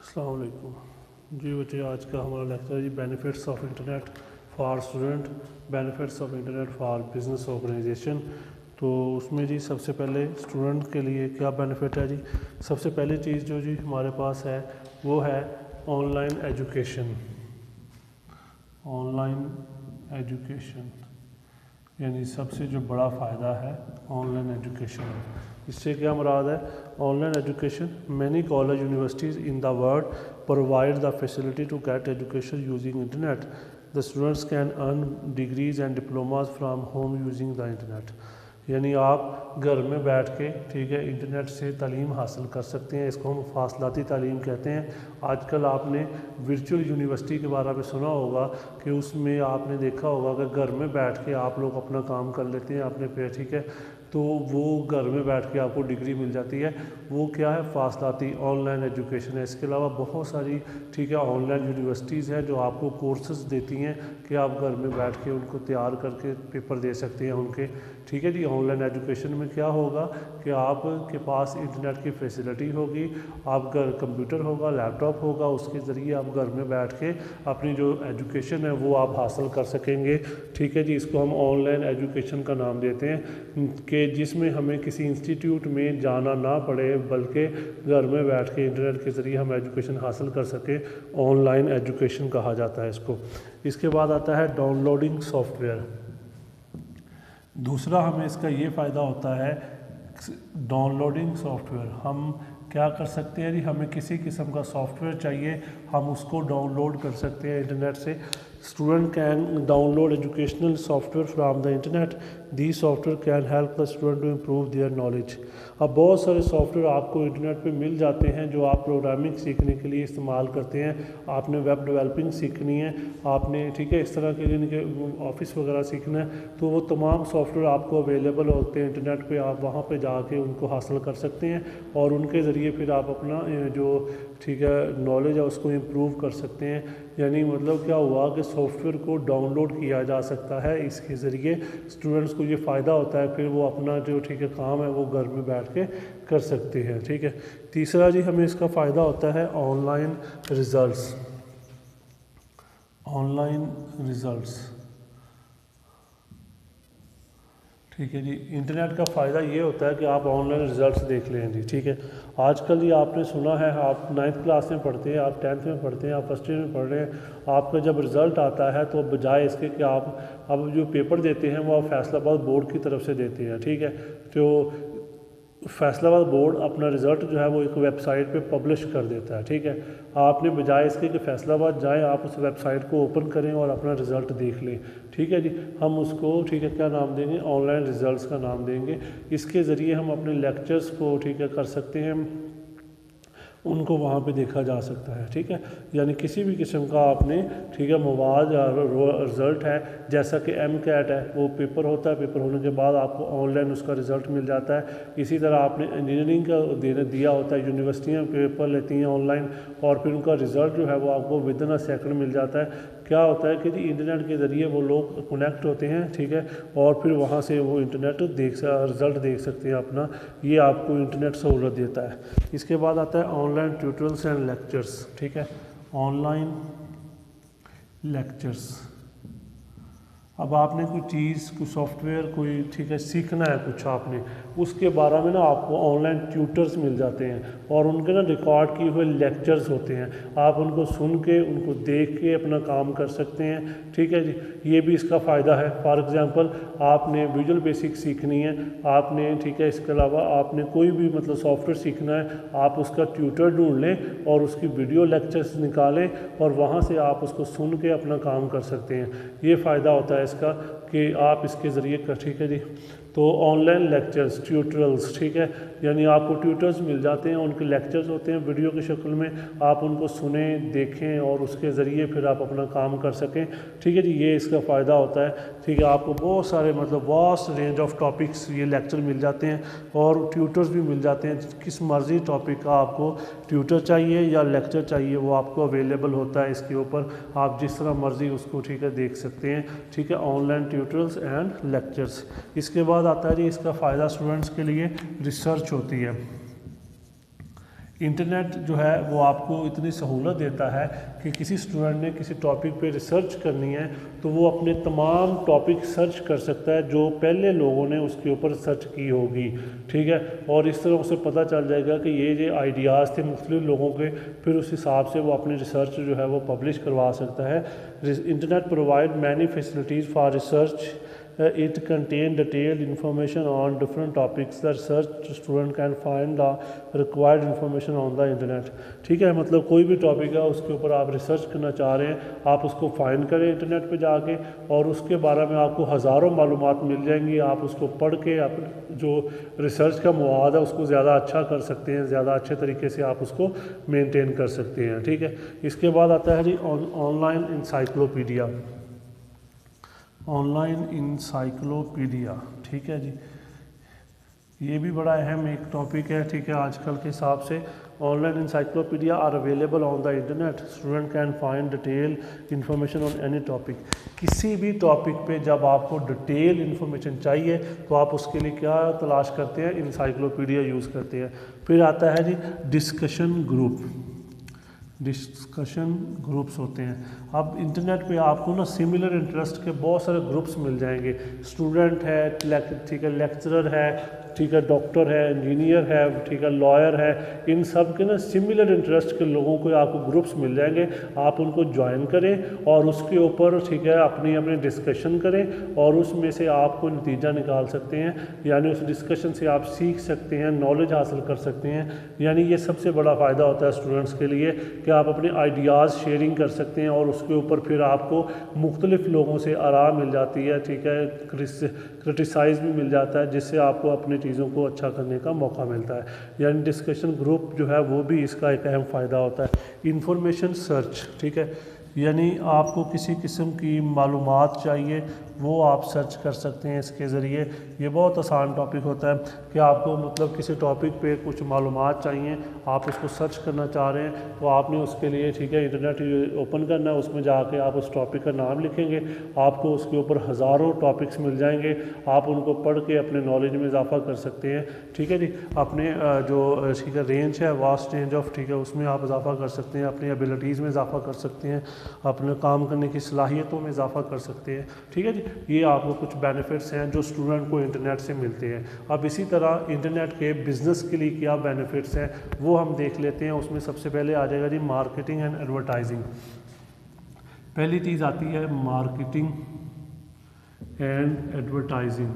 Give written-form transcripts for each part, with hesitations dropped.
अस्सलाम वालेकुम जी बच्चे। आज का हमारा लेक्चर है जी benefits of internet for student, benefits of internet for business organisation. तो उसमें जी सबसे पहले स्टूडेंट के लिए क्या बेनिफिट है जी। सबसे पहली चीज़ जो जी हमारे पास है वो है ऑनलाइन एजुकेशन। ऑनलाइन एजुकेशन यानी सबसे जो बड़ा फ़ायदा है ऑनलाइन एजुकेशन। इससे क्या मुराद है? Online education, many college universities in the world provide the facility to get education using internet. The students can earn degrees and diplomas from home using the internet. यानी आप घर में बैठ के ठीक है इंटरनेट से तालीम हासिल कर सकते हैं। इसको हम फासलाती तालीम कहते हैं। आजकल आपने वर्चुअल यूनिवर्सिटी के बारे में सुना होगा कि उसमें आपने देखा होगा कि घर में बैठ के आप लोग अपना काम कर लेते हैं अपने पे, ठीक है। तो वो घर में बैठ के आपको डिग्री मिल जाती है। वो क्या है? फासलाती ऑनलाइन एजुकेशन है। इसके अलावा बहुत सारी ठीक है ऑनलाइन यूनिवर्सिटीज़ हैं जो आपको कोर्सेज देती हैं कि आप घर में बैठ के उनको तैयार करके पेपर दे सकते हैं उनके, ठीक है जी। ऑनलाइन एजुकेशन में क्या होगा कि आपके पास इंटरनेट की फैसिलिटी होगी, आप घर कंप्यूटर होगा, लैपटॉप होगा, उसके ज़रिए आप घर में बैठ के अपनी जो एजुकेशन है वो आप हासिल कर सकेंगे, ठीक है जी। इसको हम ऑनलाइन एजुकेशन का नाम देते हैं कि जिसमें हमें किसी इंस्टीट्यूट में जाना ना पड़े बल्कि घर में बैठ के इंटरनेट के ज़रिए हम एजुकेशन हासिल कर सकें। ऑनलाइन एजुकेशन कहा जाता है इसको। इसके बाद आता है डाउनलोडिंग सॉफ्टवेयर। दूसरा हमें इसका ये फ़ायदा होता है डाउनलोडिंग सॉफ्टवेयर। हम क्या कर सकते हैं जी, हमें किसी किस्म का सॉफ्टवेयर चाहिए हम उसको डाउनलोड कर सकते हैं इंटरनेट से। Student can download educational software from the internet. The software can help the student to improve their knowledge. अब बहुत सारे सॉफ्टवेयर आपको इंटरनेट पे मिल जाते हैं जो आप प्रोग्रामिंग सीखने के लिए इस्तेमाल करते हैं। आपने वेब डेवलपिंग सीखनी है, आपने ठीक है इस तरह के जिनके ऑफिस वगैरह सीखना है, तो वो तमाम सॉफ्टवेयर आपको अवेलेबल होते हैं इंटरनेट पे। आप वहाँ पे जाके उनको हासिल कर सकते हैं और उनके ज़रिए फिर आप अपना जो ठीक है नॉलेज है उसको इम्प्रूव कर सकते हैं। यानी मतलब क्या हुआ कि सॉफ्टवेयर को डाउनलोड किया जा सकता है, इसके ज़रिए स्टूडेंट्स को ये फ़ायदा होता है, फिर वो अपना जो ठीक है काम है वो घर में बैठ के कर सकते हैं, ठीक है। तीसरा जी हमें इसका फ़ायदा होता है ऑनलाइन रिज़ल्ट्स। ऑनलाइन रिज़ल्ट्स, ठीक है जी। इंटरनेट का फ़ायदा ये होता है कि आप ऑनलाइन रिज़ल्ट्स देख लें जी, ठीक है। आजकल ये आपने सुना है, आप 9th क्लास में पढ़ते हैं, आप 10th में पढ़ते हैं, आप फर्स्ट ईयर में पढ़ रहे हैं, आपका जब रिज़ल्ट आता है तो बजाय इसके कि आप अब जो पेपर देते हैं वो आप फैसलाबाद बोर्ड की तरफ से देते हैं, ठीक है। तो फैसलाबाद बोर्ड अपना रिज़ल्ट जो है वो एक वेबसाइट पे पब्लिश कर देता है, ठीक है। आपने बजाय इसके कि फैसलाबाद जाएं आप उस वेबसाइट को ओपन करें और अपना रिज़ल्ट देख लें, ठीक है जी। हम उसको ठीक है क्या नाम देंगे? ऑनलाइन रिज़ल्ट्स का नाम देंगे। इसके ज़रिए हम अपने लेक्चर्स को ठीक है कर सकते हैं, उनको वहाँ पे देखा जा सकता है, ठीक है। यानी किसी भी किस्म का आपने ठीक है मवाद या रिज़ल्ट है, जैसा कि MCAT है वो पेपर होता है, पेपर होने के बाद आपको ऑनलाइन उसका रिज़ल्ट मिल जाता है। इसी तरह आपने इंजीनियरिंग का दिया होता है, यूनिवर्सिटियाँ पेपर लेती हैं ऑनलाइन और फिर उनका रिज़ल्ट जो है वो आपको विदिन अ सेकंड मिल जाता है। क्या होता है कि जी इंटरनेट के ज़रिए वो लोग कनेक्ट होते हैं, ठीक है, और फिर वहाँ से वो इंटरनेट रिज़ल्ट देख सकते हैं अपना। ये आपको इंटरनेट सहूलत देता है। इसके बाद आता है ऑनलाइन ट्यूटोरियल्स एंड लेक्चर्स, ठीक है। ऑनलाइन लेक्चर्स, अब आपने कोई चीज़ कोई सॉफ्टवेयर कोई ठीक है सीखना है कुछ आपने, उसके बारे में ना आपको ऑनलाइन ट्यूटर्स मिल जाते हैं और उनके ना रिकॉर्ड किए हुए लेक्चर्स होते हैं। आप उनको सुन के उनको देख के अपना काम कर सकते हैं, ठीक है जी। ये भी इसका फ़ायदा है। फॉर एग्ज़ाम्पल आपने विजुअल बेसिक सीखनी है, आपने ठीक है इसके अलावा आपने कोई भी मतलब सॉफ्टवेयर सीखना है, आप उसका ट्यूटर ढूंढ लें और उसकी वीडियो लेक्चर्स निकालें और वहाँ से आप उसको सुन के अपना काम कर सकते हैं। ये फ़ायदा होता है इसका कि आप इसके ज़रिए कर, ठीक है जी। तो ऑनलाइन लेक्चर्स ट्यूटोरियल्स, ठीक है, यानी आपको ट्यूटर्स मिल जाते हैं, उनके लेक्चर्स होते हैं वीडियो की शक्ल में, आप उनको सुने देखें और उसके ज़रिए फिर आप अपना काम कर सकें, ठीक है जी। ये इसका फ़ायदा होता है, ठीक है। आपको बहुत सारे मतलब वास्ट रेंज ऑफ टॉपिक्स ये लेक्चर मिल जाते हैं और ट्यूटर्स भी मिल जाते हैं। किस मर्ज़ी टॉपिक का आपको ट्यूटर चाहिए या लेक्चर चाहिए वो आपको अवेलेबल होता है इसके ऊपर, आप जिस तरह मर्ज़ी उसको ठीक है देख सकते हैं, ठीक है। Online tutorials and lectures. इसके बाद आता है जी इसका फ़ायदा स्टूडेंट्स के लिए रिसर्च होती है। इंटरनेट जो है वो आपको इतनी सहूलत देता है कि किसी स्टूडेंट ने किसी टॉपिक पे रिसर्च करनी है तो वो अपने तमाम टॉपिक सर्च कर सकता है जो पहले लोगों ने उसके ऊपर सर्च की होगी, ठीक है। और इस तरह उसे पता चल जाएगा कि ये आइडियाज़ थे मुख्तलिफ लोगों के, फिर उस हिसाब से वो अपनी रिसर्च जो है वो पब्लिश करवा सकता है। Internet provide many facilities for research. It contain detailed information on different topics. The research student can find the required information on the internet. ठीक है, मतलब कोई भी टॉपिक है उसके ऊपर आप रिसर्च करना चाह रहे हैं, आप उसको फाइंड करें इंटरनेट पे जाके और उसके बारे में आपको हज़ारों मालूमात मिल जाएंगी। आप उसको पढ़ के अपने जो रिसर्च का मवाद है उसको ज़्यादा अच्छा कर सकते हैं, ज़्यादा अच्छे तरीके से आप उसको मेनटेन कर सकते हैं, ठीक है। इसके बाद आता है जी ऑनलाइन इंसाइक्लोपीडिया। ऑनलाइन इंसाइक्लोपीडिया, ठीक है जी, ये भी बड़ा अहम एक टॉपिक है, ठीक है। आजकल के हिसाब से online encyclopedia are available on the internet. Student can find detail information on any topic. किसी भी टॉपिक पे जब आपको डिटेल इंफॉर्मेशन चाहिए तो आप उसके लिए क्या तलाश करते हैं, इंसाइक्लोपीडिया यूज़ करते हैं। फिर आता है जी डिस्कशन ग्रुप। डिस्कशन ग्रुप्स होते हैं। अब इंटरनेट पे आपको ना सिमिलर इंटरेस्ट के बहुत सारे ग्रुप्स मिल जाएंगे। स्टूडेंट है, ठीक है, लेक्चरर है, ठीक है, डॉक्टर है, इंजीनियर है, ठीक है, लॉयर है, इन सब के ना सिमिलर इंटरेस्ट के लोगों को आपको ग्रुप्स मिल जाएंगे। आप उनको ज्वाइन करें और उसके ऊपर, ठीक है, अपनी डिस्कशन करें और उसमें से आपको नतीजा निकाल सकते हैं, यानी उस डिस्कशन से आप सीख सकते हैं, नॉलेज हासिल कर सकते हैं। यानी ये सबसे बड़ा फ़ायदा होता है स्टूडेंट्स के लिए कि आप अपने आइडियाज़ शेयरिंग कर सकते हैं और उसके ऊपर फिर आपको मुख्तलिफ लोगों से आराम मिल जाती है, ठीक है, क्रिटिसाइज़ भी मिल जाता है, जिससे आपको अपनी चीज़ों को अच्छा करने का मौका मिलता है। यानी डिस्कशन ग्रुप जो है वो भी इसका एक अहम फ़ायदा होता है। इंफॉर्मेशन सर्च, ठीक है, यानी आपको किसी किस्म की मालूमात चाहिए वो आप सर्च कर सकते हैं इसके ज़रिए। ये बहुत आसान टॉपिक होता है कि आपको मतलब किसी टॉपिक पे कुछ मालूमात चाहिए, आप उसको सर्च करना चाह रहे हैं तो आपने उसके लिए, ठीक है, इंटरनेट ओपन करना है, उसमें जाके आप उस टॉपिक का नाम लिखेंगे, आपको उसके ऊपर हज़ारों टॉपिक्स मिल जाएंगे। आप उनको पढ़ के अपने नॉलेज में इजाफा कर सकते हैं, ठीक है जी। अपने जो, ठीक है, रेंज है, वास्ट रेंज ऑफ, ठीक है, उसमें आप इजाफा कर सकते हैं, अपनी एबिलिटीज़ में इजाफा कर सकते हैं, अपने काम करने की सलाहियतों में इजाफा कर सकते हैं, ठीक है जी। ये आपको कुछ बेनिफिट्स हैं जो स्टूडेंट को इंटरनेट से मिलते हैं। अब इसी तरह इंटरनेट के बिज़नेस के लिए क्या बेनिफिट्स हैं वो हम देख लेते हैं। उसमें सबसे पहले आ जाएगा जी मार्केटिंग एंड एडवर्टाइजिंग। पहली चीज़ आती है मार्केटिंग एंड एडवर्टाइजिंग,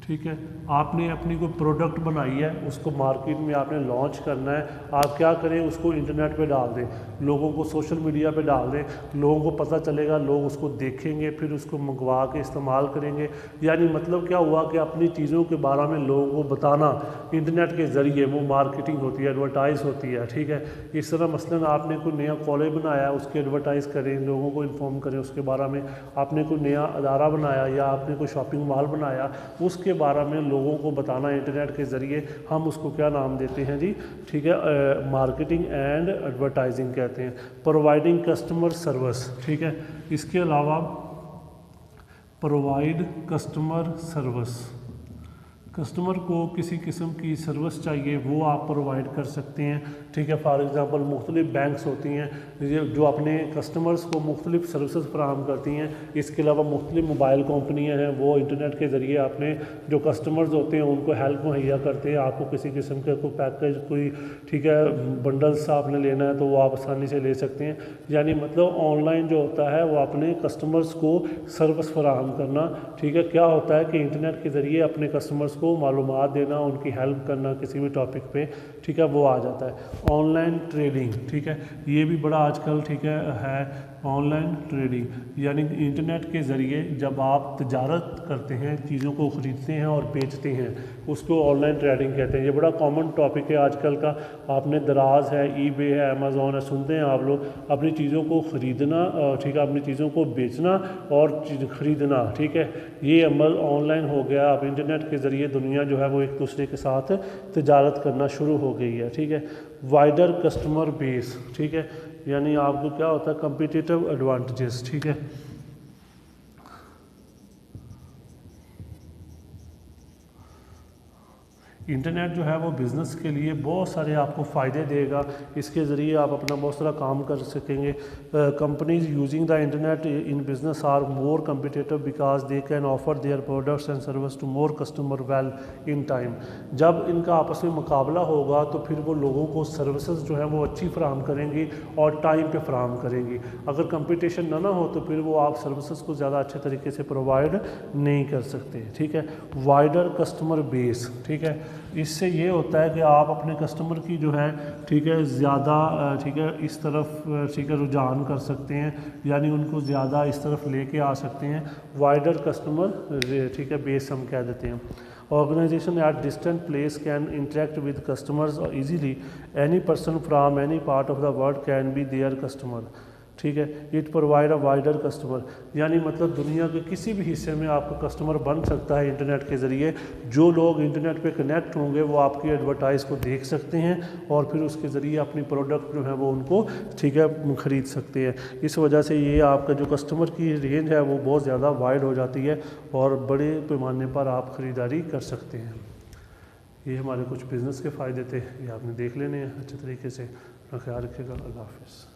ठीक है। आपने अपनी कोई प्रोडक्ट बनाई है, उसको मार्केट में आपने लॉन्च करना है, आप क्या करें, उसको इंटरनेट पे डाल दें, लोगों को सोशल मीडिया पे डाल दें, लोगों को पता चलेगा, लोग उसको देखेंगे, फिर उसको मंगवा के इस्तेमाल करेंगे। यानी मतलब क्या हुआ कि अपनी चीज़ों के बारे में लोगों को बताना इंटरनेट के ज़रिए, वो मार्केटिंग होती है, एडवर्टाइज़ होती है, ठीक है। इस तरह मसलन आपने कोई नया कॉलेज बनाया, उसकी एडवर्टाइज़ करें, लोगों को इन्फॉर्म करें उसके बारे में। आपने कोई नया अदारा बनाया या आपने कोई शॉपिंग मॉल बनाया, उसके बारे में लोगों को बताना इंटरनेट के ज़रिए, हम उसको क्या नाम देते हैं जी, ठीक है, मार्केटिंग एंड एडवर्टाइजिंग कहते हैं। प्रोवाइडिंग कस्टमर सर्विस, ठीक है। इसके अलावा प्रोवाइड कस्टमर सर्विस, कस्टमर को किसी किस्म की सर्विस चाहिए वो आप प्रोवाइड कर सकते हैं, ठीक है। फॉर एग्ज़ाम्पल मुख्तलिफ बैंक्स होती हैं जो अपने कस्टमर्स को मुख्तलिफ सर्विसेज फराहम करती हैं। इसके अलावा मुख्तलिफ मोबाइल कंपनियां हैं, वो इंटरनेट के ज़रिए अपने जो कस्टमर्स होते हैं उनको हेल्प मुहैया करते हैं। आपको किसी किस्म का कोई पैकेज, कोई, ठीक है, बंडल्स आपने लेना है तो वो आप आसानी से ले सकते हैं। यानी मतलब ऑनलाइन जो होता है वो अपने कस्टमर्स को सर्विस फराहम करना, ठीक है। क्या होता है कि इंटरनेट के ज़रिए अपने कस्टमर्स को मालूमात देना, उनकी हेल्प करना किसी भी टॉपिक पे, ठीक है, वो आ जाता है। ऑनलाइन ट्रेडिंग, ठीक है, ये भी बड़ा आजकल, ठीक है ऑनलाइन ट्रेडिंग, यानी इंटरनेट के ज़रिए जब आप तजारत करते हैं, चीज़ों को ख़रीदते हैं और बेचते हैं, उसको ऑनलाइन ट्रेडिंग कहते हैं। ये बड़ा कॉमन टॉपिक है आजकल का। आपने दराज है, ईबे है, अमेज़ॉन है, सुनते हैं आप लोग। अपनी चीज़ों को ख़रीदना, ठीक है, अपनी चीज़ों को बेचना और ख़रीदना, ठीक है, ये अमल ऑनलाइन हो गया। अब इंटरनेट के ज़रिए दुनिया जो है वो एक दूसरे के साथ तजारत करना शुरू हो गई है, ठीक है। वाइडर कस्टमर बेस, ठीक है, यानी आपको क्या होता है कम्पिटिटिव एडवांटेजेस, ठीक है। इंटरनेट जो है वो बिज़नेस के लिए बहुत सारे आपको फ़ायदे देगा, इसके ज़रिए आप अपना बहुत सारा काम कर सकेंगे। Companies using the internet in business are more competitive because they can offer their products and service to more customer well in time. जब इनका आपस में मुकाबला होगा तो फिर वो लोगों को सर्विसेज जो है वो अच्छी फराहम करेंगी और टाइम पे फराहम करेंगी। अगर कंपटीशन ना हो तो फिर वो आप सर्विसेज को ज़्यादा अच्छे तरीके से प्रोवाइड नहीं कर सकते। ठीक है, वाइडर कस्टमर बेस। ठीक है, इससे ये होता है कि आप अपने कस्टमर की जो है ठीक है ज़्यादा ठीक है इस तरफ ठीक है रुझान कर सकते हैं, यानी उनको ज़्यादा इस तरफ लेके आ सकते हैं। वाइडर कस्टमर ठीक है बेस हम कह देते हैं। Organization at distant place can interact with customers easily. Any person from any part of the world can be their customer. ठीक है, it provide a wider customer, यानी मतलब दुनिया के किसी भी हिस्से में आपका कस्टमर बन सकता है इंटरनेट के ज़रिए। जो लोग इंटरनेट पे कनेक्ट होंगे वो आपकी एडवर्टाइज़ को देख सकते हैं और फिर उसके ज़रिए अपनी प्रोडक्ट जो है वो उनको ठीक है ख़रीद सकते हैं। इस वजह से ये आपका जो कस्टमर की रेंज है वो बहुत ज़्यादा वाइड हो जाती है और बड़े पैमाने पर आप ख़रीदारी कर सकते हैं। ये हमारे कुछ बिज़नेस के फ़ायदे थे, ये आपने देख लेने हैं अच्छे तरीके से। अपना ख्याल रखिएगा। अल्लाह हाफ़िज़।